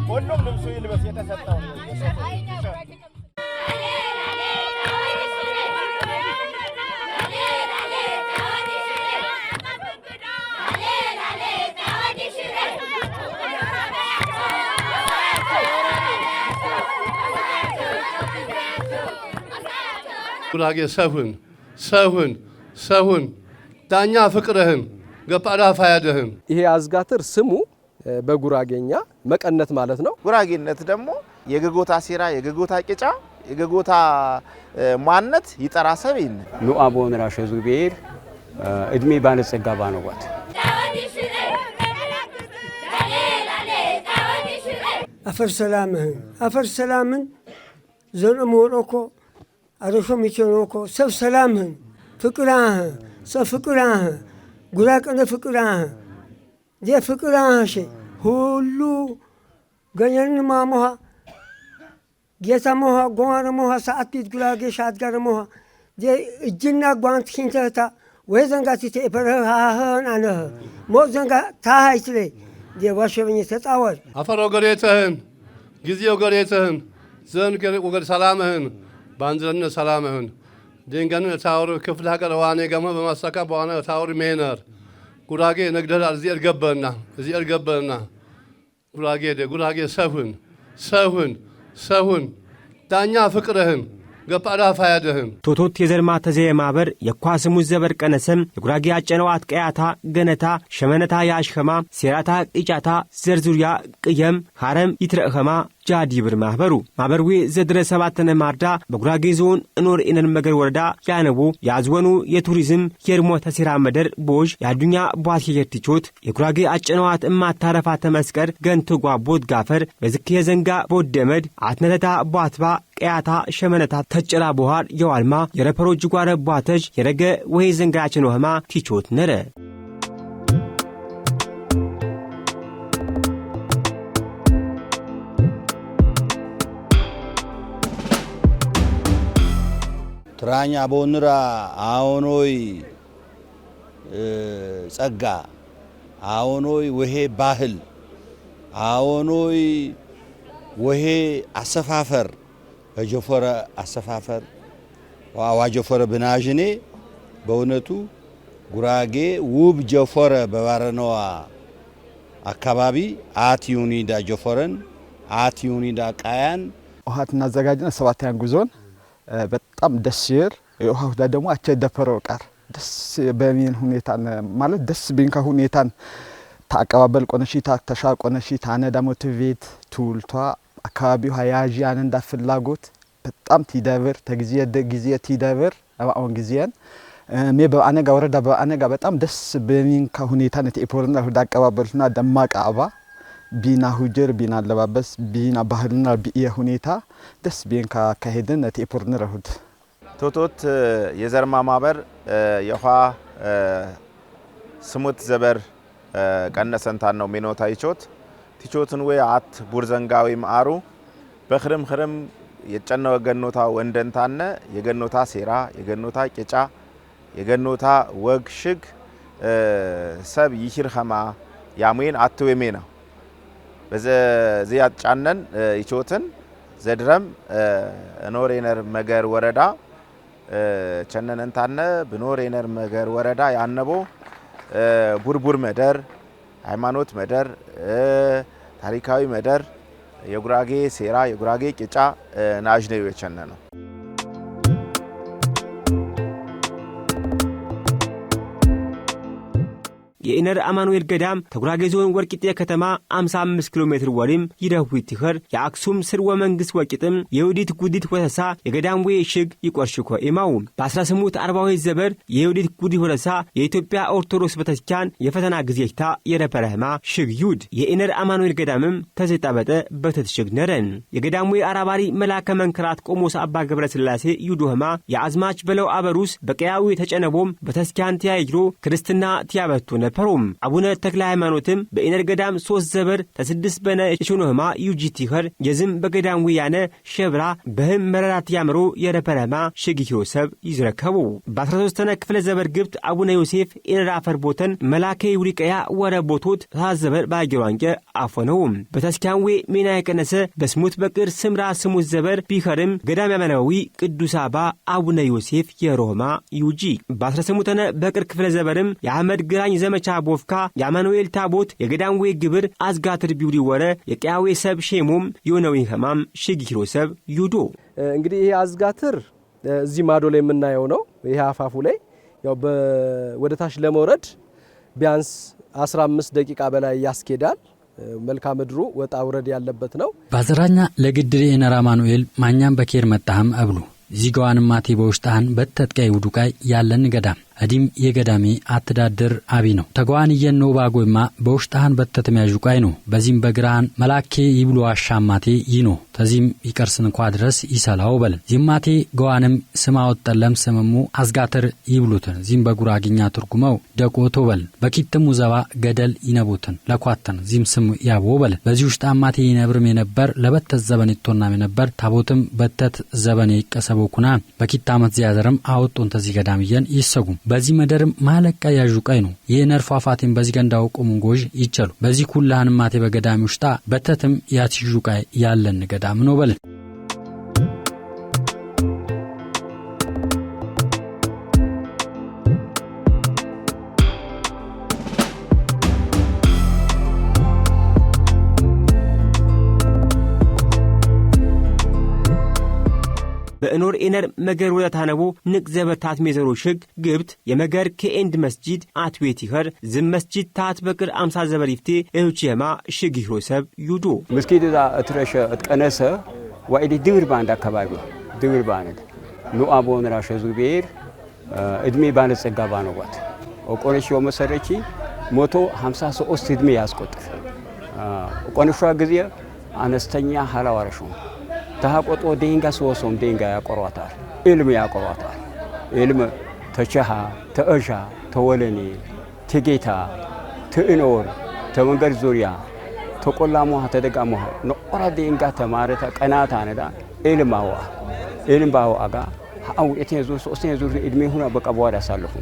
ሁሉም ልብሱ ይልበስ የተሰጠው ጉራጌ ሰሁን ዳኛ ፍቅርህን ገጳዳ ፋያደህን ይሄ አዝጋትር ስሙ በጉራጌኛ መቀነት ማለት ነው። ጉራጌነት ደግሞ የገጎታ ሲራ የገጎታ ቂጫ የገጎታ ማንነት ይጠራ ሰብይን ኑአቦን ራሸ ዙቤር እድሜ ባለጸጋ ባነዋት አፈር ሰላምን ዘንሞሮኮ አሮሾም ይችላልኮ ሰብ ሰላምን ፍቅራህ ሰፍቅራህ ጉራቀነ ፍቅራህ ፍቅራህ ሁሉ ገኘን ማሞሃ ጌታ ሞሃ ጎማረ ሞሃ ሰዓቲት ጉራጌ ሻት ጋር ሞሃ እጅና ጓንት ኪንተታ ወይ ዘንጋት ተፈረሃህን አነ ሞ ዘንጋ ታሃይትለ ዋሸበኝ ተጣወል አፈሮ ገሬተህን ጊዜው ገሬተህን ዘን ወገር ሰላምህን ባንዘነ ሰላምህን ድንገን ታወር ክፍለ ሀገር ዋኔ ገመ በማሳካ በዋና ታወር ሜነር ጉራጌ ነግደላ እዚህ እርገበና ጉራጌ ሰሁን ዳኛ ፍቅርህን ገጳዳ ፋያደህን ቶቶት የዘርማ ተዘየ ማበር የኳስሙ ዘበር ቀነሰም የጉራጌ አጨነው አትቀያታ ገነታ ሸመነታ ያሽከማ ሴራታ ቂጫታ ዘርዙሪያ ቅየም ሐረም ይትረኸማ ጃዲብር ማህበሩ ዘድረ ሰባተነ ማርዳ በጉራጌ ዞን እኖር ኢነን መገር ወረዳ ያነቡ ያዝወኑ የቱሪዝም የርሞ ተሲራ መደር ቦጅ ያዱኛ ቧት የርቲቾት የጉራጌ አጨነዋት እማታረፋ ተመስቀር ገንቱ ጓቦት ጋፈር በዝክየ ዘንጋ ቦደመድ አትነተታ ቧትባ ቀያታ ሸመነታ ተጨላ ቦሃር የዋልማ የረፐሮጅ ጓረ ቧተጅ የረገ ወይ ዘንጋያችን ወህማ ቲቾት ነረ ትራኛ ቦንራ አዎኖይ ጸጋ አዎኖይ ወሄ ባህል አዎኖይ ወሄ አሰፋፈር በጆፈረ አሰፋፈር ዋጆፈረ ብናጅኔ በእውነቱ ጉራጌ ውብ ጆፈረ በባረነዋ አካባቢ አትዩኒዳ ጆፈረን አትዩኒዳ ቃያን ውሃትና አዘጋጅና ሰባተኛን ጉዞን በጣም ደስ ይር የውሃው ደግሞ አቸ ደፈረው ቃር ደስ በሚን ሁኔታ ማለት ደስ ቢንካ ሁኔታን ታቀባበል ቆነሺታ ተሻቆነሺታ አነዳ ሞቲቬት ቱልቷ አካባቢው ሃያጂ አንንዳ ፍላጎት በጣም ቲዳቨር ተግዚየ ቲዳቨር አሁን ግዚያን ሜ በአነጋ ወረዳ በአነጋ በጣም ደስ በሚንካ ሁኔታ ነቴፖርና ሁዳ አቀባበልና ደማቃ አባ ቢና ሁጀር ቢና ለባበስ ቢና ባህልና ቢየ ሁኔታ ደስ ቢንካ ካሄደን ነቴፖርና ረሁት ቶቶት የዘርማ ማበር የኋ ስሙት ዘበር ቀነሰንታን ነው ሚኖታ ይቾት ቲቾትን ወይ አት ቡርዘንጋዊ ማሩ በخرም የጨነው ገኖታ ወንደንታነ የገኖታ ሴራ የገኖታ ቂጫ የገኖታ ወግሽግ ሰብ ይሽርኸማ ያሙን አትወሜና በዚያት ጫነን ይቾትን ዘድረም ኖሬነር መገር ወረዳ ቸነነንታነ በኖሬነር መገር ወረዳ ያነቦ ቡርቡር መደር ሃይማኖት መደር ታሪካዊ መደር የጉራጌ ሴራ የጉራጌ ቂጫ ናጅነው የቸነነው የኢነር አማኑኤል ገዳም ተጉራጌ ዞን ወርቂጤ ከተማ 55 ኪሎ ሜትር ወሪም ይደውት ይኸር የአክሱም ስርወ መንግስት ወቂጥም የውዲት ጉዲት ወተሳ የገዳም ወይ ሽግ ይቆርሽኮ ኢማው በ1840 ዘበር የውዲት ጉዲት ወተሳ የኢትዮጵያ ኦርቶዶክስ ቤተክርስቲያን የፈተና ጊዜታ የረፈረህማ ሽግ ይሁድ የኢነር አማኑኤል ገዳምም ተዘጣበጠ በተትሽግ ነረን የገዳም ወይ አራባሪ መላከ መንክራት ቆሞስ አባ ገብረ ስላሴ ይዱህማ የአዝማች በለው አበሩስ በቀያው ተጨነቦም በተስኪያን ተያይሮ ክርስትና ቲያበቱ የደፈሩም አቡነ ተክለ ሃይማኖትም በኢነር ገዳም 3 ዘበር ተስድስ በነ እሽኖህማ ዩጂቲኸር የዝም በገዳም ውያነ ሸብራ በህም መረራት ያምሮ የረፐረማ ሽግኪሮ ሰብ ይዝረከቡ በ13ነ ክፍለ ዘበር ግብት አቡነ ዮሴፍ ኢነር አፈር ቦተን መላከ ውሪቀያ ወረቦቶት ታዘበር ባጊሯንቀ አፈነው በተስካንዌ ሚና የቀነሰ በስሙት በቅር ስምራ ስሙት ዘበር ቢኸርም ገዳም ያመናዊ ቅዱስ አባ አቡነ ዮሴፍ የሮማ ዩጂ በ18ነ በቅር ክፍለ ዘበርም የአህመድ ግራኝ ዘመቻ ቦፍካ የአማኑኤል ታቦት የገዳም ዌ ግብር አዝጋትር ቢውሪ ወረ የቂያዌ ሰብ ሼሙም የሆነው ህማም ሽግኪሮ ሰብ ዩዶ እንግዲህ ይሄ አዝጋትር እዚህ ማዶ ላይ የምናየው ነው። ይሄ አፋፉ ላይ ያው ወደ ታች ለመውረድ ቢያንስ 15 ደቂቃ በላይ ያስኬዳል። መልካ ምድሩ ወጣ ውረድ ያለበት ነው። ባዘራኛ ለግድሬ ኢነር አማኑኤል ማኛም በኬር መጣህም አብሉ ዚጋዋን ማቴ በውሽጣን በተጥቀይ ውዱቃይ ያለን ገዳም አዲም የገዳሚ አትዳደር አቢ ነው ተጓን የነው ባጎይማ በውሽጣን በተተሚያጁቃይ ነው በዚህም በግራን መላኬ ይብሉ አሻማቴ ይኖ ተዚህም ይቀርስን እንኳ ድረስ ይሰላው በለን ዚማቴ ገዋንም ስማውት ጠለም ስመሙ አዝጋተር ይብሉትን ዚህም በጉራግኛ ትርጉመው ደቆቶ በለን በኪትሙ ዘባ ገደል ይነቡትን ለኳተን ዚህም ስም ያቦ በለን በዚህ ውሽጣማቴ ይነብርም የነበር ለበተት ዘበን ይቶናም የነበር ታቦትም በተት ዘበን ይቀሰበኩና በኪታመት ዚያዘርም አውጡን ተዚህ ገዳምየን ይሰጉ በዚህ መደርም ማለቃ ያጁቃይ ነው የነርፋ ፋቲን በዚህ ገንዳው ቆሙንጎጅ ይቸሉ በዚህ ኩላን ማቴ በገዳሚ ውሽጣ በተትም ያትጁቃይ ያለን ገዳም ነው በለን በእኖር ኢነር መገር ወታነቡ ንቅ ዘበታት ሜዘሮ ሽግ ግብት የመገር ከኤንድ መስጂድ አትዌት ይኸር ዝም መስጂድ ታት በቅር 50 ዘበር ይፍቴ እውጪማ ሽግ ይሮሰብ ዩዶ መስጊድ ዛ እትረሸ እጥቀነሰ ወይዲ ድብር ባንድ አካባቢ ድብር ባንድ ኑ አቦን ራሸ ዙቤር እድሜ ባለ ጸጋ ባነዋት ኦቆነሽው መሰረቺ 153 እድሜ ያስቆጥር ኦቆነሿ ጊዜ አነስተኛ ሐላዋረሹ ታቆጦ ዴንጋ ሶሶም ዴንጋ ያቆሯታል ኢልም ያቆሯታል ኢልም ተቻሃ ተእሻ ተወለኒ ተጌታ ተእኖር ተመንገድ ዙሪያ ተቆላሙ ተደጋሙ ነቆራ ዴንጋ ተማረታ ቀናታ ነዳ ኢልም ባው አጋ አው እቴዙ ሶስተኛ ዙር እድሜ ሁና በቀባው ያሳለፉ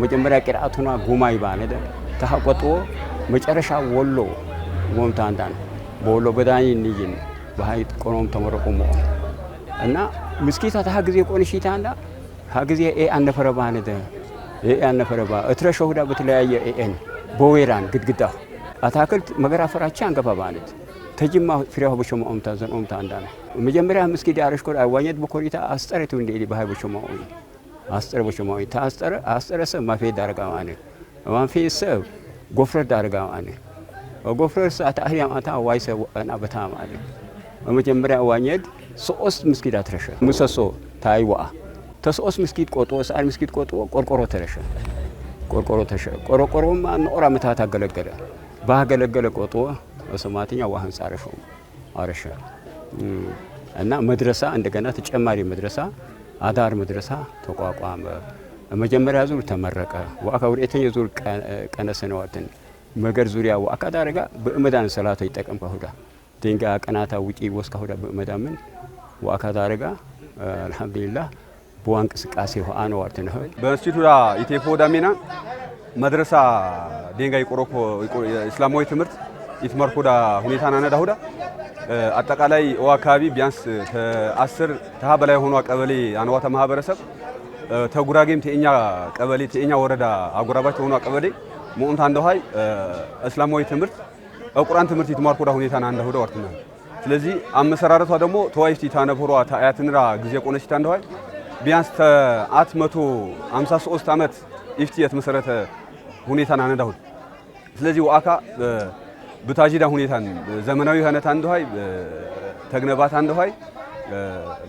መጀመሪያ ቅራአቱና ጉማይ ባነደ ታቆጦ መጨረሻ ወሎ ወምታንዳን በወሎ በዳኝ ንይን በሃይት ቆኖም ተመረቆሞ እና ምስኪታ ታግዜ ቆንሺታና ታግዜ አንፈረባ ነደ አንፈረባ እትረሸውዳ በተለያየ ኤን ቦዌራን ግድግዳ አታክልት መገራፈራቻ አንገባባነት ተጅማ ፍሬው በሸሞ ኦምታ ዘን ኦምታ አንዳና መጀመሪያ ምስኪድ ያረሽኮ አይዋኘት በኮሪታ አስጠረቱ እንዴ በሃይ በሸሞ አስጠረ በሸሞ አስጠረሰ ማፌ ዳርጋ ማለት ማፌሰ ጎፍረ ዳርጋ ማለት ጎፍረ ሰዓት አህያም አታ ዋይሰ እና በታ ማለት መጀመሪያ ዋኘት 3 ምስኪድ አትረሸ ሙሰሶ ታይዋ ተሶስ ምስኪድ ቆጦ ሳር ምስኪድ ቆጦ ቆርቆሮ ተረሸ ቆርቆሮ ተሸ ቆርቆሮም አንኦራ መታት አገለገለ ባገለገለ ቆጦ ወሰማተኛ ዋህን ጻረፈው አረሸ እና መድረሳ እንደገና ተጨማሪ መድረሳ አዳር መድረሳ ተቋቋመ መጀመሪያ ዙር ተመረቀ ዋካ ወርኤተኛ ዙር ቀነሰነዋትን መገር ዙሪያ ዋካ ዳረጋ በእመዳን ሰላቶ ይጠቀም ከሁዳ ዴንጋ ቀናታ ውጪ ወስካ ሁዳ በእመዳምን ዋካ ዳረጋ አልহামዱሊላህ በዋንቅ ስቃሴ ሆአኖ ወርተነ በኢንስቲትዩት ኢቴፎ ዳሜና መድረሳ ዴንጋ ይቆሮኮ እስላማዊ ትምህርት ይትመርኮዳ ሁኔታና ነዳሁዳ አጠቃላይ አካባቢ ቢያንስ 10 ተሃ በላይ ሆኖ ቀበሌ አንዋታ ማህበረሰብ ተጉራጌም ተኛ ቀበሌ ተኛ ወረዳ አጎራባች ሆኖ ቀበሌ ሞንታ እንደሆይ እስላማዊ ትምህርት ቁርአን ትምህርት ይትማርኮዳ ሁኔታና እንደሆዳ ወርተና ስለዚህ አመሰራረቷ ደግሞ ተዋይፍቲ ታነብሯ ታያትንራ ጊዜ ቆነሽታ እንደሆይ ቢያንስ 153 አመት ኢፍቲ የተመሰረተ ሁኔታና ነዳሁድ ስለዚህ ዋካ በታጂዳ ሁኔታን ዘመናዊ ሀነታ እንደሆይ ተግነባት እንደሆይ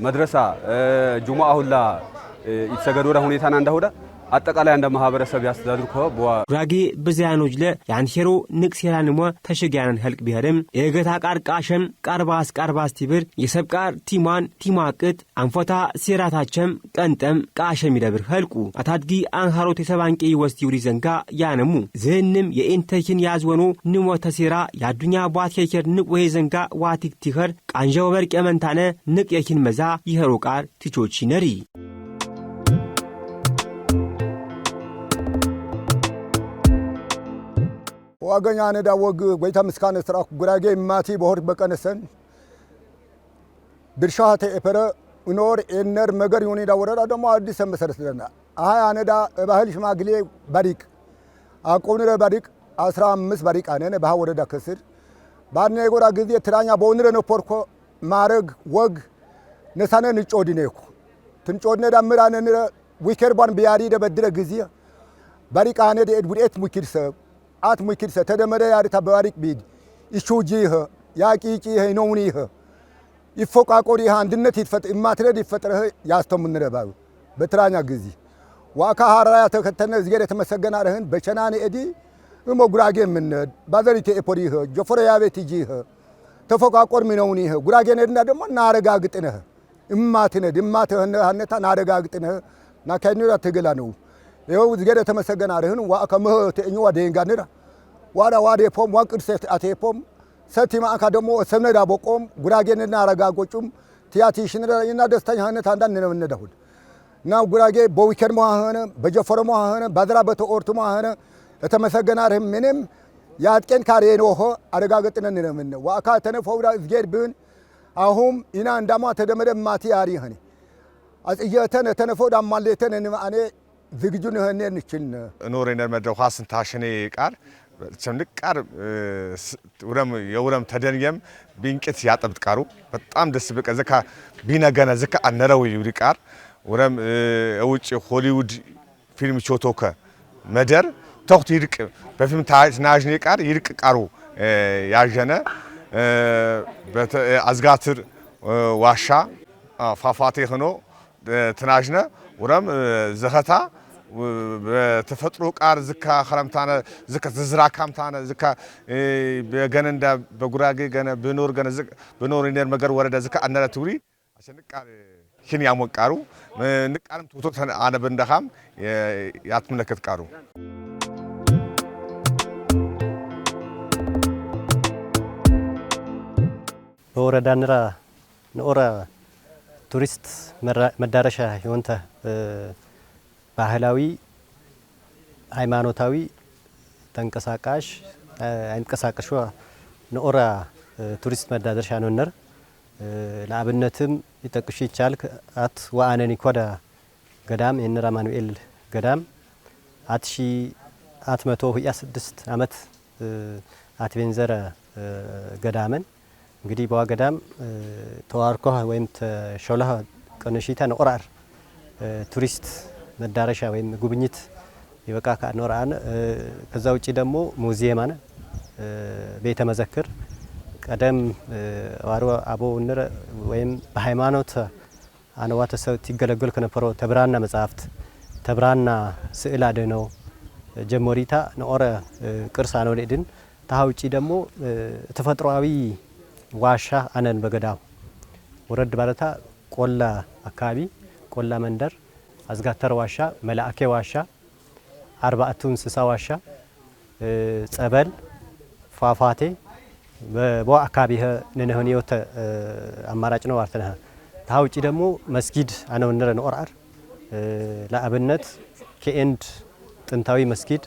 መድረሳ ጁማአ ሁላ ይተሰገዶዳ ሁኔታና እንደሆዳ አጠቃላይ እንደ ማህበረሰብ ያስተዳድሩ ከበዋ ጉራጌ በዚያኖች ለያንሸሮ ንቅሴራንሞ ተሸጋያን ህልቅ ቢሄድም የገታ ቃር ቃሸም ቃርባስ ቲብር የሰብቃር ቲማን ቲማቅት አንፎታ ሴራታቸም ቀንጠም ቃሸም ይደብር ህልቁ አታድጊ አንሃሮት የሰባንቄ ይወስቲ ውሪ ዘንጋ ያነሙ ዝህንም የኢንተኪን ያዝወኑ ንሞ ተሴራ ያዱኛ ቧትከር ንቅ ወይ ዘንጋ ዋቲክ ቲኸር ቃንጀው በርቅ የመንታነ ንቅ የኪን መዛ ይኸሮ ቃር ቲቾች ነሪ ዋገኛ ነዳ ወግ ጎይታ ምስካነ ስራ ጉራጌ ማቲ በሆር በቀነሰን ድርሻተ ኤፈረ ኖር ኤነር መገር ዩኒዳ ወረዳ ደግሞ አዲስ መሰረት ደና አይ አነዳ ባህል ሽማግሌ ባሪቅ አቆንረ ባሪቅ 15 ባሪቅ አነነ ባህ ወረዳ ከስር ባነ የጎራ ጊዜ ትራኛ በወንረ ነው ፖርኮ ማረግ ወግ ነሳነ ንጮዲኔኩ ትንጮድነ ዳምራነ ንረ ዊከርባን ቢያሪ ደበድረ ጊዜ ባሪቅ አነደ ኤድቡዴት ሙኪርሰ አት ሙኪርሰ ተደመረ ያሪታ ባሪቅ ቢድ ይሹጂህ ያቂጪህ ነውኒህ ይፎቃቆሪ አንድነት ይፈጠር ማትረድ ይፈጠረህ ያስተምንረባው በትራኛ ጊዜ ዋካ ሀራያ ተከተነ ዝገረ ተመሰገና ረህን በቸናኔ ኤዲ ጉራጌ ምንድ ባዘሪቴ ኤፖሪህ ጆፎረ ያቤት ይጂህ ተፎቃቆር ሚነውኒህ ጉራጌ ነድና ደግሞ ናረጋግጥነህ እማትነህ ናረጋግጥነህ ናካይኑራ ተገላ ነው ይኸው ዝገረ ተመሰገና ረህን ዋካ መህተ እኛ ወደንጋነራ ዋዴ ፖም ዋቅርሰ አቴፖም ሰቲማ አካ ደግሞ ሰነዳ በቆም ጉራጌንና አረጋጎጩም ቲያቲሽንራ እና ደስተኛ ሀነት አንዳንድ ነው እንደሁድ ና ጉራጌ በዊከር ማሃነ በጀፈረ ማሃነ ባድራ በተኦርቱ ማሃነ ተመሰገና ረህ ምንም ያጥቀን ካሬኖሆ አረጋገጥነን ነው ዋካ ተነፈውራ ዝጌር ብን አሁን ኢና እንዳማ ተደመደ ማቲ ያሪ ሀኒ አጽየተነ ተነፈው ዳማለተነ ንማኔ ዝግጁ ነን እንችን ኖሬነር መድረው ሐስን ታሽኔ ቃር ቸምልቃር የውረም ተደንየም ቢንቅት ያጠብጥ ቃሩ በጣም ደስ በቀ ዘካ ቢነገነ ዘካ አነረው ይውሪቃር ወረም እውጭ ሆሊውድ ፊልም ቾቶከ መደር ተውት ይርቅ በፊልም ታናጅኔ ቃር ይርቅ ቃሩ ያጀነ አዝጋትር ዋሻ ፋፋቴ ሆኖ ተናጅነ ወረም ዘኸታ በተፈጥሮ ቃር ዝካ خرمታነ ዝካ ዝራካምታነ ዝካ በገነንዳ በጉራጌ ገነ በኖር ገነ በኖር ኢነር መገር ወረዳ ዝካ አነረ ትውሪ አሸንቃር ኪን ያሞቃሩ ንቃርም ቶቶ አነ በንደሃም ያትመለከት ቃሩ በወረዳ ንራ ንኦራ ቱሪስት መዳረሻ ይወንተ ባህላዊ ሃይማኖታዊ ተንቀሳቃሽ አንቀሳቀሹ ንኦራ ቱሪስት መዳረሻ ነው ነር ለአብነትም ይጠቅሽ ይቻል አት ወአነኒ ኮዳ ገዳም የነራ ማኑኤል ገዳም አትሺ አትመቶ ሁያ 6 አመት አትቤንዘረ ገዳመን እንግዲህ በዋ ገዳም ተዋርኮ ወይም ተሾላህ ቀነሺታ ንኦራር ቱሪስት መዳረሻ ወይም ጉብኝት ይበቃ ካኖራን ከዛ ውጪ ደግሞ ሙዚየም አነ ቤተ መዘክር ቀደም ዋሩ አቦ ንረ ወይም በሃይማኖት አነዋተ ሰው ይገለገል ከነበረው ተብራና መጻሕፍት ተብራና ስዕል አደነው ጀሞሪታ ንኦረ ቅርስ አነ ወለድን ታውጪ ደግሞ ተፈጥሯዊ ዋሻ አነን በገዳው ወረድ ባለታ ቆላ አካባቢ ቆላ መንደር አዝጋተር ዋሻ መላእኬ ዋሻ አርባዕቱ እንስሳ ዋሻ ጸበል ፏፏቴ በቦ አካባቢ ነነሆን ይወተ አማራጭ ነው አርተና ታውጪ ደግሞ መስጊድ አነው ነረ ንኦራር ለአብነት ከኤንድ ጥንታዊ መስጊድ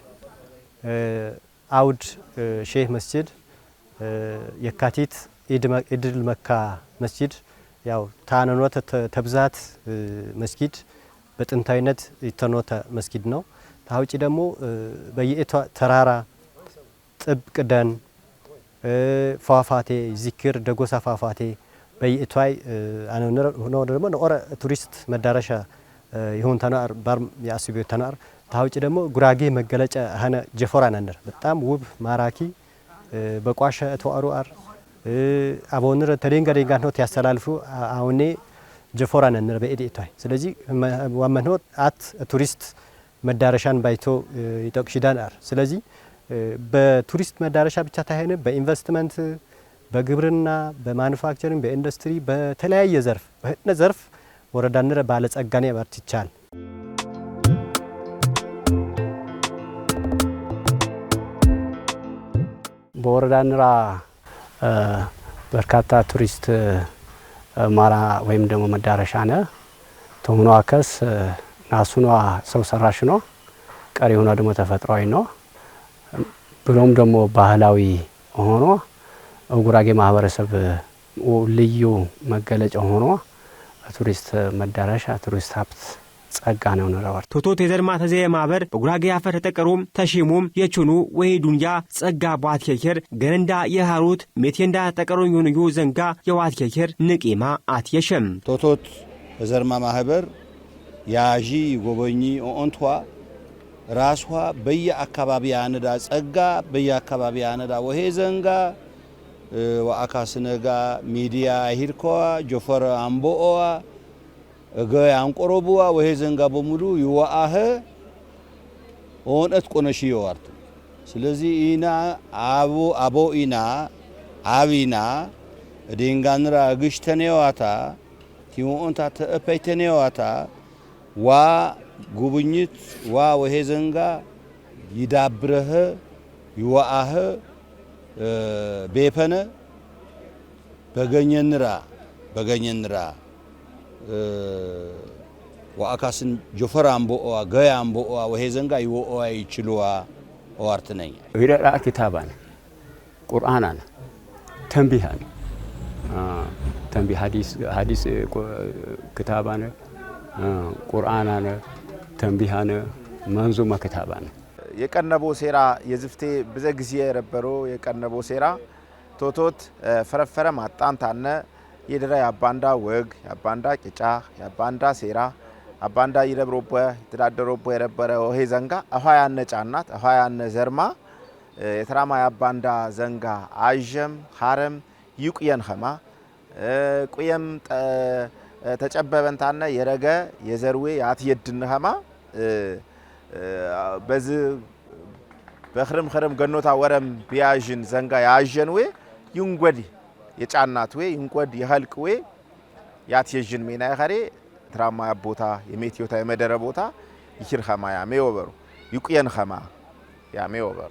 አውድ ሼህ መስጊድ የካቲት ኢድል መካ መስጊድ ያው ታነኖተ ተብዛት መስጊድ በጥንታዊነት የተኖተ መስጊድ ነው ታውጪ ደግሞ በየኤቷ ተራራ ጥብቅ ደን ፏፏቴ ዚክር ደጎሳ ፏፏቴ በየኤቷይ አነነረ ነው ደግሞ ንኦረ ቱሪስት መዳረሻ ይሁን ተናር ባር ያስቢው ተናር ታውጪ ደግሞ ጉራጌ መገለጫ ሀነ ጀፎራ ነንደር በጣም ውብ ማራኪ በቋሻ ተዋሩ አር አቦንረ ተደንገደንጋ ነው ያስተላልፉ አሁኔ ጀፎራ ነንደር በኤዲታይ ስለዚህ ወመንሆ አት ቱሪስት መዳረሻን ባይቶ ይጠቅሽዳናር ስለዚህ በቱሪስት መዳረሻ ብቻ ታይነ በኢንቨስትመንት በግብርና በማኑፋክቸሪንግ በኢንዱስትሪ በተለያየ ዘርፍ በህነ ዘርፍ ወረዳንረ ባለጸጋኔ ባርትቻል በወረዳንራ በርካታ ቱሪስት ማራ ወይም ደግሞ መዳረሻ ነው ተሆኖ አከስ ናሱኗ ሰው ሰራሽ ነው ቀሪ ሆኖ ደግሞ ተፈጥሯዊ ነው ብሎም ደግሞ ባህላዊ ሆኖ ጉራጌ ማህበረሰብ ልዩ መገለጫ ሆኖ ቱሪስት መዳረሻ ቱሪስት ሀብት ጸጋ ነው ነራወር ቶቶት የዘርማ ተዘየ ማህበር በጉራጌ አፈር ተቀሩም ተሽሙም የቹኑ ወይ ዱንያ ጸጋ ቧት ከከር ገንዳ የሃሩት ሜቴንዳ ተቀሩን ዩኑ ዘንጋ የዋት ከከር ንቂማ አትየሸም ቶቶት የዘርማ ማህበር ያጂ ጎበኚ ኦንቷ ራስዋ በየአካባቢ ያነዳ ጸጋ በየአካባቢ ያነዳ ወሄ ዘንጋ ወአካስነጋ ሚዲያ ሂርኮ ጆፈር አምቦዋ እገ አንቆሮቡዋ ወሄ ዘንጋ በሙሉ ይዋአህ ኦነት ቆነሽ ይዋርት ስለዚህ ኢና አቦ ኢና አቢና ዲንጋንራ ግሽተኔዋታ ቲሞንታ ተፈይተኔዋታ ዋ ጉብኝት ዋ ወሄ ዘንጋ ይዳብረህ ይዋአህ ቤፈነ በገኘንራ ወአካስን ጆፈር አምቦዋ ገያ አምቦዋ ወሄ ዘንጋ ይወኦዋ ይችሉዋ ወርትነኝ ይረራ ኪታባን ቁርአናን ተንቢሃን ተንቢ ሐዲስ ክታባን ቁርአናን ተንቢሃን መንዙማ ክታባን የቀነቦ ሴራ የዝፍቴ በዘ ጊዜ የረበሮ የቀነቦ ሴራ ቶቶት ፈረፈረ ማጣንታነ የደራ ያባንዳ ወግ ያባንዳ ቂጫ ያባንዳ ሴራ አባንዳ ይረብሮበ ተዳደሮበ የረበረ ወሄ ዘንጋ አሃያነ ጫናት አሃያነ ዘርማ የተራማ ያባንዳ ዘንጋ አጀም ሐረም ይቁየን ኸማ ቁየም ተጨበበንታነ የረገ የዘርዌ ያትየድን ኸማ በዝ በخرم ገኖታ ወረም ቢያጅን ዘንጋ ያጀን ወይ ይንጎዲ የጫናት ወይ ይንቆድ ይhalቅ ወይ ያትየጅን ሜና ያኸሬ ትራማ ያቦታ የሜትዮታ የመደረ ቦታ ይችር ኸማ ያሜወበሩ ይቁየን ኸማ ያሜወበሩ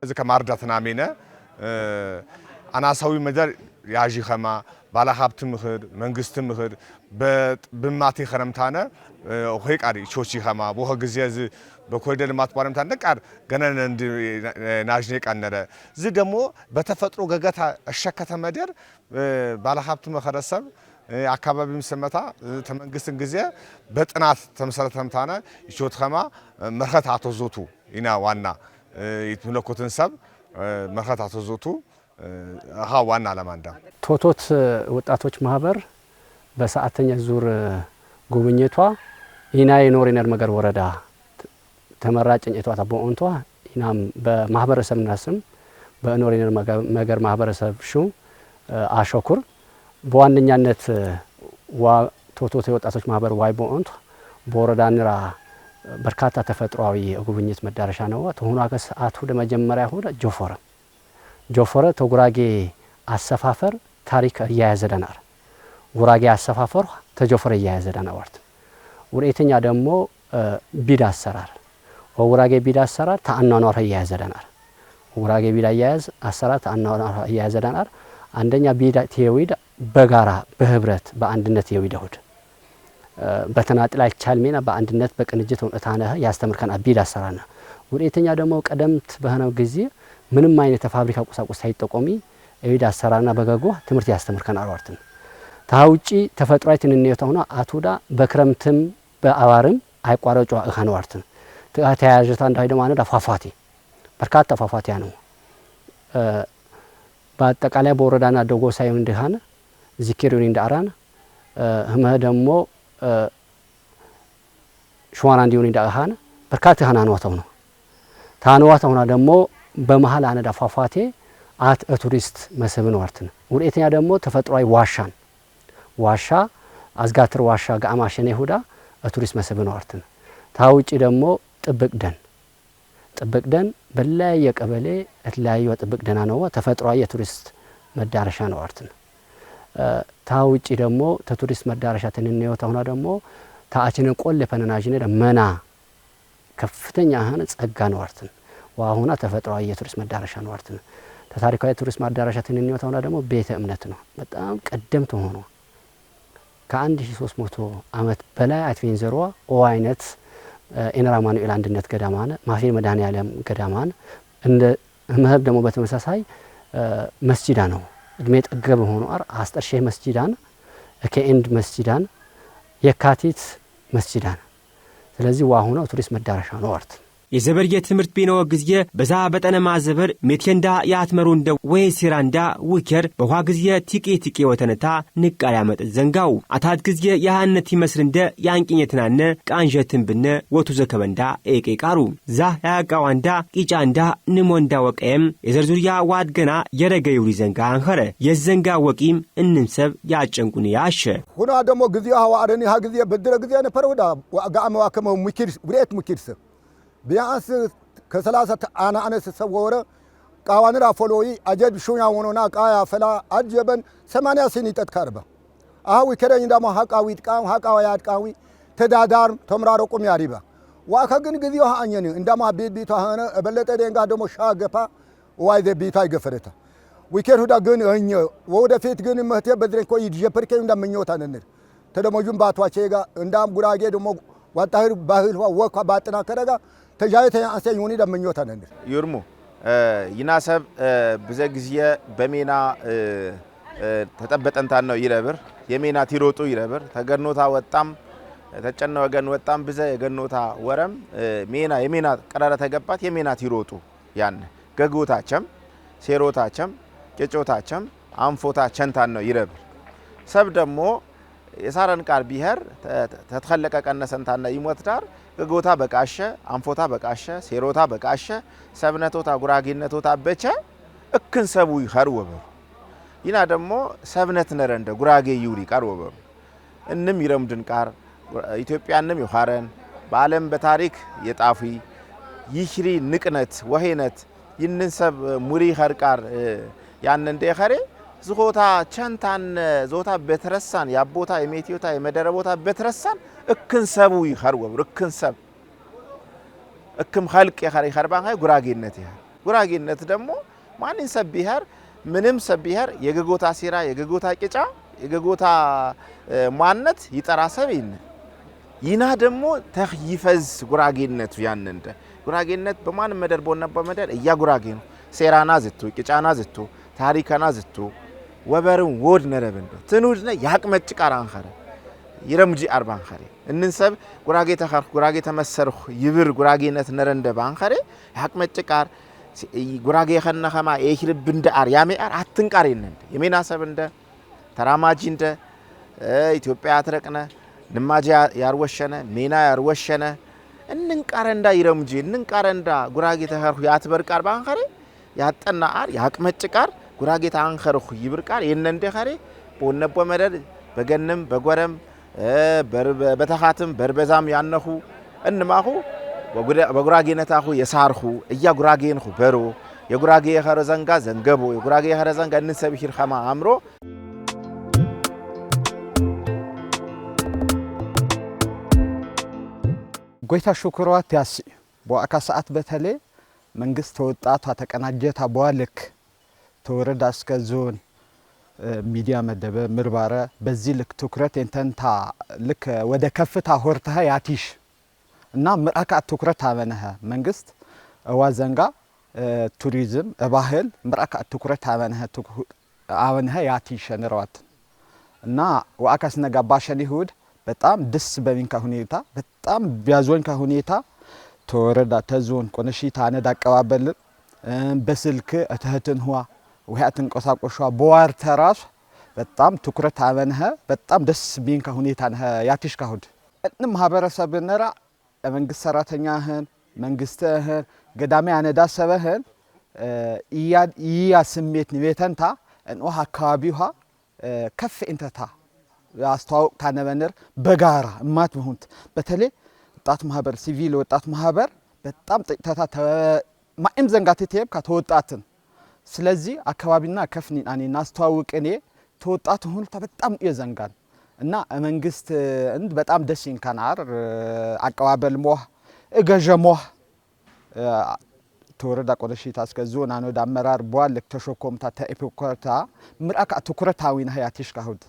እዚ ከማርዳትና ሜነ አናሳዊ መደር ያጂ ኸማ ባላ ሀብት ምኽር መንግስት ምኽር በማቴ ኸረምታነ ሆይቃሪ ቾቺ ኸማ ቦኸ ጊዜ እዚ በኮሪደር ልማት ባለምታነ ቃር ገነነ እንዲ ናጅኔ ቃነረ እዚ ደሞ በተፈጥሮ ገገታ እሸከተ መደር ባላ ሀብት መኸረሰብ አካባቢም ሰመታ ተመንግስትን ጊዜ በጥናት ተመሰረተምታነ ይቾት ኸማ መርኸት አተዞቱ ኢና ዋና ይትምለኮትን ሰብ መርኸት አተዞቱ ዋና አለማንዳ ቶቶት ወጣቶች ማህበር በሰዓተኛ ዙር ጉብኝቷ ኢና የኖሪነር መገር ወረዳ ተመራጭኝቷ ታቦንቷ ኢናም በማህበረሰብና ስም በኖሪነር መገር ማህበረሰብ ሹም አሾኩር በዋነኛነት ቶቶት የወጣቶች ማህበር ዋይ ቦንቷ በወረዳንራ በርካታ ተፈጥሯዊ ጉብኝት መዳረሻ ነው ተሆኖ አከሰዓቱ ለመጀመሪያ ሆደ ጆፈረ ተጉራጌ አሰፋፈር ታሪክ ያያዘደናር ጉራጌ አሰፋፈር ተጆፈረ ያያዘደና ወርት ወሬተኛ ደግሞ ቢዳ አሰራር ወጉራጌ ቢዳ አሰራር ታአናናር ያያዘደናር ጉራጌ ቢዳ ያያዝ አሰራር ታአናናር ያያዘደናር አንደኛ ቢዳ ቴዊድ በጋራ በህብረት በአንድነት የዊደሁድ በተናጥል አይቻልሜና በአንድነት በቅንጅት ወጣታነ ያስተምርከን ቢዳ አሰራና ወሬተኛ ደግሞ ቀደምት በሆነው ጊዜ ምንም አይነት ተፋብሪካ ቁሳቁስ ሳይጠቆሚ እዊዳ አሰራርና በገጎ ትምርት ያስተምርከን አርዋርትን ታውጪ ተፈጥሯዊ ትንነታውና አቱዳ በክረምትም በአዋርም አይቋረጫ እኻንዋርትን ተያያዥታ እንዳይ ደግሞ አንዳ ፏፏቴ በርካታ ፏፏቴ ነው በአጠቃላይ በወረዳና ደጎሳዩ እንደሃነ ዚክሩን እንዳራን ህመ ደግሞ ሸዋና እንዲሆን እንዳሃነ በርካታ ሃናኗታው ነው ታናዋታውና ደግሞ በመሃል አነዳ ፏፏቴ ቱሪስት መስህብን ወርትን ወዴተኛ ደግሞ ተፈጥሯዊ ዋሻን ዋሻ አዝጋትር ዋሻ ጋማሸኔ ሁዳ ቱሪስት መስህብ ነው አርትን ታውጪ ደግሞ ጥብቅ ደን በላይ የቀበሌ የተለያዩ ጥብቅ ደና ነው ተፈጥሯዊ የቱሪስት መዳረሻ ነው አርትን ታውጪ ደግሞ ተቱሪስት መዳረሻ ተነነው ታውና ደግሞ ታአችን ቆል ፈነናጅነ መና ከፍተኛ ሀነ ጸጋ ነው አርትን ዋሁና ተፈጥሯዊ የቱሪስት መዳረሻ ነው አርትን ታሪካዊ የቱሪስት መዳረሻ ተነነው ታውና ደግሞ ቤተ እምነት ነው በጣም ቀደምት ሆኖ ከ1300 ዓመት በላይ አትቬንዘሯ አይነት ኢነራ ማኑኤል አንድነት ገዳማን ማፊ መድኃኔዓለም ገዳማን እንደ መህብ ደግሞ በተመሳሳይ መስጂዳ ነው እድሜ ጠገብ ሆኖ አስጠርሼ መስጂዳን ከኤንድ መስጂዳን የካቲት መስጂዳን ስለዚህ ዋሁና ቱሪስት መዳረሻ ነው አርት የዘበርየ ትምህርት ቢነው ግዚየ በዛ በጠነ ማዘበር ሜቴንዳ ያትመሩ እንደ ወይ ሲራንዳ ውከር በኋ ግዚየ ቲቂ ወተነታ ንቃር ያመጥ ዘንጋው አታት ግዚየ ያህነት ይመስል እንደ ያንቂኝትናነ ቃንጀትን ብነ ወቱ ዘከበንዳ ኤቄቃሩ ዛ ያቃዋንዳ ቂጫንዳ ንሞንዳ ወቀየም የዘርዙሪያ ዋድገና የረገዩ ዘንጋ አንኸረ የዘንጋ ወቂም እንንሰብ ያጨንቁን ያሸ ሁና ደግሞ ግዚያ ሐዋረኒ ሀ ግዚየ በድረ ግዚየ ነፈረውዳ ጋአመዋ ከመ ሙኪር ብሬት ሙኪርስ ቢያንስ ከ30 አናነስ ሰወረ ቃዋንራ ፎሎይ አጀብ ሹያ ሆኖና ቃያ ፈላ አጀበን 80 ሲኒ ተጥካርባ አው ከረኝ ደሞ ሐቃዊ ጣው ሐቃዊ ያጥቃዊ ተዳዳር ተምራሮቁም ያሪባ ዋካ ግን ግዚው አኘን እንደማ ቤቢታ ሆነ በለጠ ደንጋ ደሞ ሻገፋ ዋይ ዘቢታ ይገፈረታ ዊኬር ሁዳ ግን እኛ ወደፊት ግን መህተ በድረን ኮይ ዲጀፐርከ እንደምኞታ ነን ተደሞጁም ባቷቼጋ እንዳም ጉራጌ ደሞ ዋጣህር ባህል ወኳ ባጥና ከረጋ ተጃይተ ያሰዩኒ ደምኞታ ነን ይርሙ ይናሰብ በዘ ግዚየ በሜና ተጠበጠንታ ነው ይረብር የሜና ቲሮጡ ይረብር ተገኖታ ወጣም ተጨነው ወገን ወጣም በዘ የገኖታ ወረም ሜና የሜና ቀራራ ተገባት የሜና ቲሮጡ ያን ገጎታቸም ሴሮታቸም ቄጮታቸም አንፎታ ቸንታን ነው ይረብር ሰብ ደግሞ የሳረን ቃር ቢሄር ተተخለቀ ቀነሰንታና ይሞት ዳር ገጎታ በቃሸ አንፎታ በቃሸ ሴሮታ በቃሸ ሰብነቶታ ጉራጌነቶታ በቸ እክን ሰቡ ይኸር ወበር ይና ደግሞ ሰብነት ነረንደ ጉራጌ ይውሪ ቃር ወበር እንም ይረምድን ቃር ኢትዮጵያንም ይኸረን በዓለም በታሪክ የጣፉ ይሽሪ ንቅነት ወሄነት ይንንሰብ ሙሪ ኸርቃር ያን እንደ ኸሬ ዝሆታ ቸንታን ዞታ በተረሳን ያቦታ የሜቲዮታ የመደረቦታ በተረሳን እክን ሰቡ ይኸር ወብር እክን ሰብ እክም ኸልቅ ይኸር ይኸርባን ሀይ ጉራጌነት ይኸር ጉራጌነት ደግሞ ማንን ሰብ ይኸር ምንም ሰብ ይኸር የገጎታ ሲራ የገጎታ ቂጫ የገጎታ ማንነት ይጠራ ሰብ ይና ደግሞ ተይፈዝ ጉራጌነት ያንንደ ጉራጌነት በማን መደርቦና በመደር እያ ጉራጌ ነው ሴራና ዝቱ ቂጫና ዝቱ ታሪካና ዝቱ ወበርን ወድ ነረብንደ ትኑድነ ያቅመጭ ቃራን ኸረ ይረምጂ አርባን ኸረ እንንሰብ ጉራጌ ተኸር ጉራጌ ተመሰርኹ ይብር ጉራጌነት ነረንደ ባንኸረ ያቅመጭ ቃር ጉራጌ ኸነኸማ ኤሽርብ እንደ አር ያሜአር አትንቃር ይነንደ የሜናሰብ እንደ ተራማጂ እንደ ኢትዮጵያ አትረቅነ ንማጂ ያርወሸነ ሜና ያርወሸነ እንንቃረንዳ ይረምጂ እንንቃረንዳ ጉራጌ ተኸር ያትበርቃር ባንኸረ ያጠና አር ያቅመጭ ቃር ጉራጌ ታንኸርኹ ይብርቃር የነንደ ኸሬ ቦነቦ መደር በገንም በጎረም በተኻትም በርበዛም ያነኹ እንማኹ በጉራጌነታኹ የሳርኹ እያ ጉራጌንኹ በሮ የጉራጌ የኸረ ዘንጋ ዘንገቦ የጉራጌ የኸረ ዘንጋ እንሰብ ይሽር ኸማ አምሮ ጎይታ ሹክሯት ያስ በአካ ሰዓት በተለ መንግስት ተወጣቷ ተቀናጀታ በዋልክ ተወረዳ እስከ ዞን ሚዲያ መደበ ምርባረ በዚህ ልክ ትኩረት እንተንታ ልክ ወደ ከፍታ ሆርታ ያቲሽ እና ምራካ ትኩረት አበነህ መንግስት ዋዘንጋ ቱሪዝም ባህል ምራካ ትኩረት አበነህ ያቲሽ ነሯት እና ወአካስ ነጋባሸን ይሁድ በጣም ደስ በሚንካ ሁኔታ በጣም ቢያዞንካ ሁኔታ ተወረዳ ተዞን ቆነሺታ አነዳ አቀባበል በስልክ እተህትን ሁዋ ወያትን ቆሳቆሻ በዋር ተራስ በጣም ትኩረት አበነህ በጣም ደስ ቢንካ ሁኔታ ነህ ያቲሽካሁድ እንም ማህበረሰብ ነራ መንግስት ሰራተኛህን መንግስትህን ገዳሚ አነዳ ሰበህን ያ ስሜት ንቤተንታ እንዋ አካባቢዋ ከፍ እንተታ አስተዋውቅ ታነበነር በጋራ እማት መሆንት በተለይ ወጣት ማህበር ሲቪል ወጣት ማህበር በጣም ጥቅታታ ማእም ዘንጋት ተየብ ከተወጣትን ስለዚህ አካባቢና ከፍኒ አኔና አስተዋውቅ እኔ ተወጣት ሁሉ በጣም የዘንጋን እና መንግስት እንድ በጣም ደስ ይንካናር አቀባበል ሞህ እገጀሞህ ተወረዳ ቆለሽታ እስከ ዞን አኖ ዳመራር ቧል ተሾኮምታ ተኤፖኮርታ ምራካ ትኩረታዊና ያቲሽ ካሁድ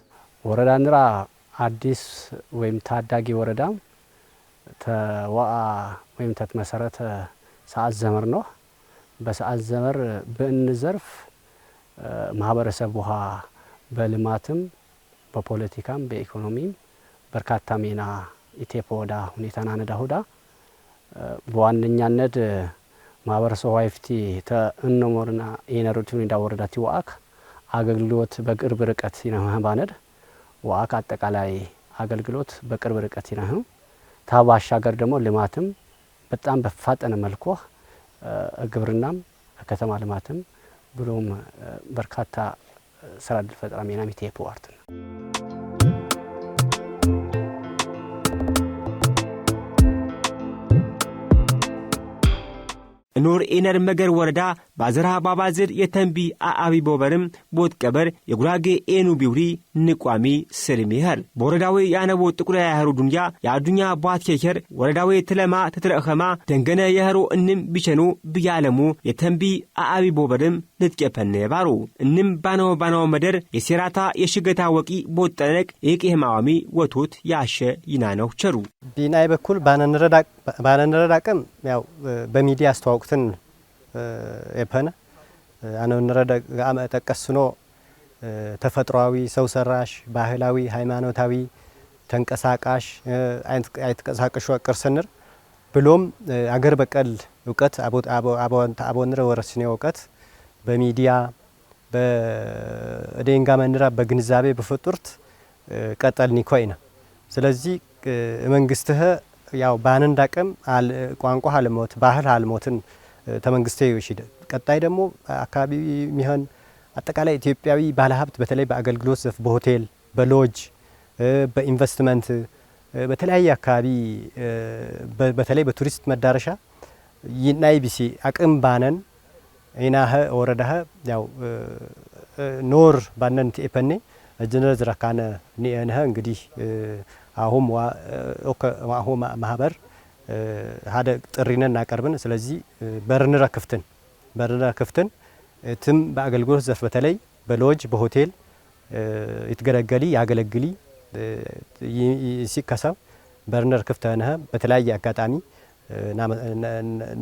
ወረዳ ንራ አዲስ ወይም ታዳጊ ወረዳ ተዋአ ወይም ተመሰረተ ሰዓት ዘመር ነው በሰዓት ዘመር በእንዘርፍ ማህበረሰብ ውሃ በልማትም በፖለቲካም በኢኮኖሚም በርካታ ሚና ኢቴፖዳ ሁኔታና ነዳሁዳ በዋነኛነት ማህበረሰብ ዋይፍቲ ተእነሞርና የነሩቱን እንዳወረዳቲ ዋአክ አገልግሎት በቅርብ ርቀት ይነህ ባነድ ዋአክ አጠቃላይ አገልግሎት በቅርብ ርቀት ይነህ ታባሻገር ደግሞ ልማትም በጣም በፋጠነ መልኩ ግብርናም ከተማ ልማትም ብሎም በርካታ ስራ ዕድል ፈጠራ ሚና ኢቴፖ አርት ነው ኑር ኢነር መገር ወረዳ ባዘራ ባባዝር የተንቢ አአቢ ቦበርም ቦት ቀበር የጉራጌ ኤኑ ቢውሪ ንቋሚ ስልሚህር በወረዳዊ ያነቦ ጥቁራ ያህሩ ዱንያ ያዱኛ ባት ከከር ወረዳዊ ትለማ ተትረኸማ ደንገነ የህሩ እንም ቢቸኑ ብያለሙ የተንቢ አአቢ ቦበርም ልትቀፈነ ባሩ እንም ባናው መደር የሴራታ የሽገታ ወቂ ቦት ጠነቅ የቂህማዋሚ ወቶት ያሸ ይናነው ቸሩ ቢናይ በኩል ባነንረዳቀም ያው በሚዲያ አስተዋውቅትን ኤፐነ አነንረዳ ጋማ ተቀስኖ ተፈጥሯዊ ሰው ሰራሽ ባህላዊ ሃይማኖታዊ ተንቀሳቃሽ አይተቀሳቀሹ ቅርስንር ብሎም አገር በቀል እውቀት አቦንረ ወረስኔ እውቀት በሚዲያ በደንጋ መንራ በግንዛቤ በፈጡርት ቀጠልኒ ኮይና ስለዚህ መንግስትህ ያው ባነን ዳቀም ቋንቋ አልሞት ባህል አልሞትን ተመንግስቴ ይሽደ ቀጣይ ደግሞ አካባቢ ሚሆን አጠቃላይ ኢትዮጵያዊ ባለሀብት በተለይ በአገልግሎት ዘፍ በሆቴል በሎጅ በኢንቨስትመንት በተለያየ አካባቢ በተለይ በቱሪስት መዳረሻ ይናይቢሲ አቅም ባነን ኢናህ ወረዳህ ያው ኖር ባነን ቲኤፐኔ እጅነር ዝራካነ ኒእነህ እንግዲህ አሁን አሁን ማህበር ሀደ ጥሪነን እናቀርብን ስለዚህ በርንራ ክፍትን ትም በአገልግሎት ዘርፍ በተለይ በሎጅ በሆቴል ይትገለገሊ ያገለግሊ ሲከሰብ በርነር ክፍተነህ በተለያየ አጋጣሚ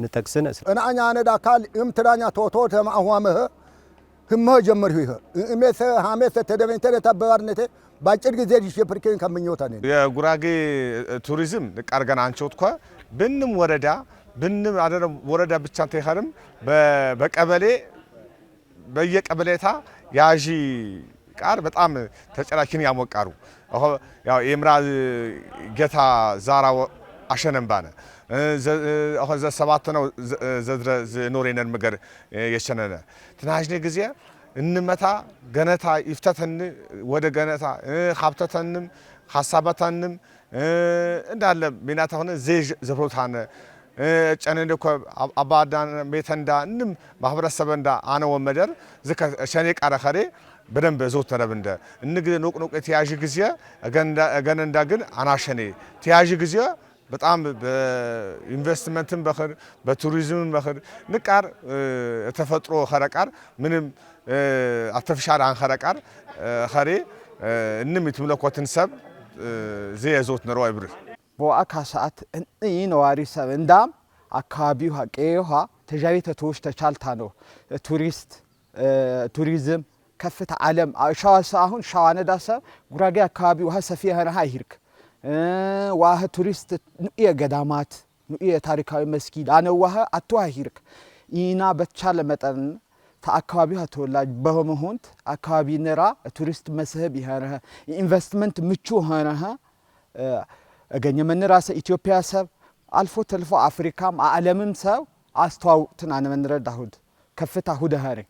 ንጠቅስን እናኛ ነዳ ካል እምትራኛ ቶቶ ተማሁመህ ህመ ጀመርሁ ይሄ እሜሰ ሀሜሰ ተደበንተ ተባባርነቴ ባጭር ጊዜ ዲሽፕሪኬን ከመኞታ ነው የጉራጌ ቱሪዝም ንቃርገን አንቾትኳ ብንም ወረዳ ብንም አደረ ወረዳ ብቻ ተይኸርም በቀበሌ በየቀበሌታ ያጂ ቃር በጣም ተጨራኪን ያሞቃሩ ያው የምራ ጌታ ዛራ አሸነምባነ አሁን ዘ7 ነው ዘድረ ኖሬነን መገር የሸነነ ትናጅኔ ጊዜ እንመታ ገነታ ይፍተተን ወደ ገነታ ሀብተተንም ሐሳበተንም እንዳለ ሚናታ ሆነ ዘጅ ዘብሮታነ ጨነን እኮ አባዳን ቤተንዳ እንም ማህበረሰብ እንዳ አነ ወመደር ዝከ ሸኔ ቃረኸሬ በደንብ ዞት ተረብንደ እንግ ኖቅኖቅ ተያዥ ጊዜ ገነንዳ ግን አናሸኔ ተያዥ ጊዜ በጣም በኢንቨስትመንትም በخير በቱሪዝምም በخير ንቃር ተፈጥሮ ኸረቃር ምንም አርቲፊሻል አንኸረቃር ኸሬ እንም ይትምለኮትን ሰብ ዘየዞት ነሮ አይብር በአካ ሰዓት ነዋሪ ሰብ እንዳም አካባቢው ሀቄውሃ ተጃቤተ ተወሽ ተቻልታ ነው ቱሪዝም ከፍታ ዓለም ሻዋሳ አሁን ሻዋነዳ ሰብ ጉራጌ አካባቢው ሰፊ ሆነ ሃይርክ ዋህ ቱሪስት ንየ ገዳማት ንየ ታሪካዊ መስጊድ አነዋህ አቷሂርክ ኢና በቻለ መጠን ተአካባቢው ተወላጅ በመሆንት አካባቢ ነራ ቱሪስት መስህብ ይሄረ ኢንቨስትመንት ምቹ ሆነህ አገኘ መንራሰ ኢትዮጵያ ሰብ አልፎ ተልፎ አፍሪካም ዓለምም ሰብ አስተዋውቅትን አነ መንረዳሁድ ከፍታ ሁደ ሀሪ